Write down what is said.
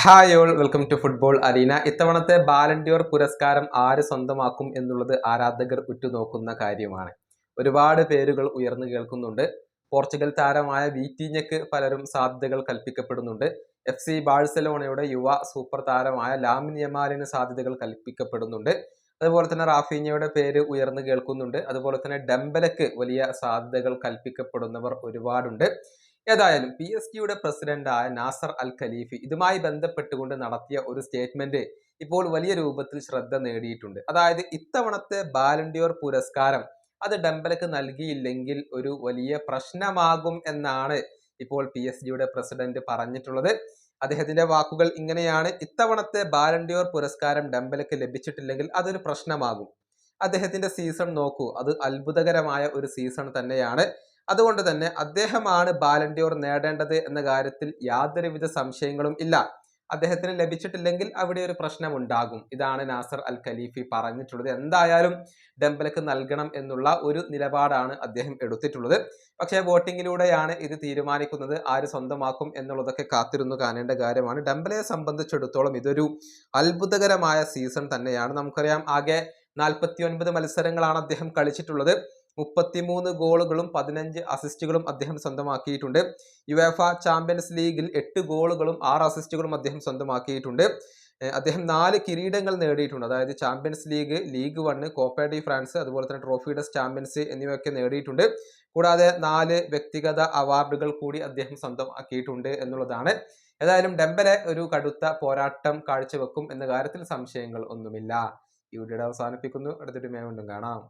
Hi all, welcome to football arena. ഇത്തവണത്തെ Ballon d'Or പുരസ്കാരം ആര് സ്വന്തമാക്കും എന്നുള്ളത് ആരാധകർ ഉറ്റുനോക്കുന്ന കാര്യമാണ്. ഒരുപാട് പേരുകൾ ഉയർന്നു കേൾക്കുന്നുണ്ട്. പോർച്ചുഗൽ താരമായ വീറ്റീഞ്ഞയ്ക്ക് പലരും സാധ്യതകൾ കൽപ്പിക്കപ്പെടുന്നുണ്ട്. FC ബാഴ്സലോണയുടെ യുവ സൂപ്പർ താരമായ ലാമിൻ യമാലിന് സാധ്യതകൾ കൽപ്പിക്കപ്പെടുന്നുണ്ട്. അതുപോലെ തന്നെ റാഫീഞ്ഞയുടെ പേര് ഉയർന്നു കേൾക്കുന്നുണ്ട്. അതുപോലെ തന്നെ ഡെംബലക്ക് വലിയ സാധ്യതകൾ കൽപ്പിക്കപ്പെടുന്നവർ ഒരുപാടുണ്ട്. ഏതായാലും PSG പ്രസിഡന്റായ നാസർ അൽ ഖലീഫി ഇതുമായി ബന്ധപ്പെട്ടുകൊണ്ട് നടത്തിയ ഒരു സ്റ്റേറ്റ്മെന്റ് ഇപ്പോൾ വലിയ രൂപത്തിൽ ശ്രദ്ധ നേടിയിട്ടുണ്ട്. അതായത് ഇത്തവണത്തെ ബാലൻഡിയോർ പുരസ്കാരം അത് ഡെംബലക്ക് നൽകിയില്ലെങ്കിൽ ഒരു വലിയ പ്രശ്നമാകും എന്നാണ് ഇപ്പോൾ PSG പ്രസിഡന്റ് പറഞ്ഞിട്ടുള്ളത്. അദ്ദേഹത്തിന്റെ വാക്കുകൾ ഇങ്ങനെയാണ്: ഇത്തവണത്തെ ബാലൻഡിയോർ പുരസ്കാരം ഡെംബലക്ക് ലഭിച്ചിട്ടില്ലെങ്കിൽ അതൊരു പ്രശ്നമാകും. അദ്ദേഹത്തിന്റെ സീസൺ നോക്കൂ, അത് അത്ഭുതകരമായ ഒരു സീസൺ തന്നെയാണ്. അതുകൊണ്ട് തന്നെ അദ്ദേഹമാണ് ബാലൻഡിയോർ നേടേണ്ടത് എന്ന കാര്യത്തിൽ യാതൊരുവിധ സംശയങ്ങളും ഇല്ല. അദ്ദേഹത്തിന് ലഭിച്ചിട്ടില്ലെങ്കിൽ അവിടെ ഒരു പ്രശ്നം ഉണ്ടാകും. ഇതാണ് നാസർ അൽ ഖലീഫി പറഞ്ഞിട്ടുള്ളത്. എന്തായാലും ഡെംബലക്ക് നൽകണം എന്നുള്ള ഒരു നിലപാടാണ് അദ്ദേഹം എടുത്തിട്ടുള്ളത്. പക്ഷേ വോട്ടിങ്ങിലൂടെയാണ് ഇത് തീരുമാനിക്കുന്നത്. ആര് സ്വന്തമാക്കും എന്നുള്ളതൊക്കെ കാത്തിരുന്നു കാണേണ്ട കാര്യമാണ്. ഡെംബലയെ സംബന്ധിച്ചിടത്തോളം ഇതൊരു അത്ഭുതകരമായ സീസൺ തന്നെയാണ്. നമുക്കറിയാം, ആകെ 49 മത്സരങ്ങളാണ് അദ്ദേഹം കളിച്ചിട്ടുള്ളത്. 33 ഗോളുകളും 15 അസിസ്റ്റുകളും അദ്ദേഹം സ്വന്തമാക്കിയിട്ടുണ്ട്. യുവേഫ ചാമ്പ്യൻസ് ലീഗിൽ 8 ഗോളുകളും 6 അസിസ്റ്റുകളും അദ്ദേഹം സ്വന്തമാക്കിയിട്ടുണ്ട്. അദ്ദേഹം 4 കിരീടങ്ങൾ നേടിയിട്ടുണ്ട്. അതായത് champions league, league 1, Copa D France, അതുപോലെ തന്നെ ട്രോഫി ഡെസ് ചാമ്പ്യൻസ് എന്നിവയൊക്കെ നേടിയിട്ടുണ്ട്. കൂടാതെ 4 വ്യക്തിഗത അവാർഡുകൾ കൂടി അദ്ദേഹം സ്വന്തമാക്കിയിട്ടുണ്ട് എന്നുള്ളതാണ്. ഏതായാലും ഡെംബലെ ഒരു കടുത്ത പോരാട്ടം കാഴ്ചവെക്കും എന്ന കാര്യത്തിൽ സംശയങ്ങൾ ഒന്നുമില്ല. ഈ വീഡിയോ അവസാനിപ്പിക്കുന്നു. അടുത്തൊരു വീണ്ടും കാണാം.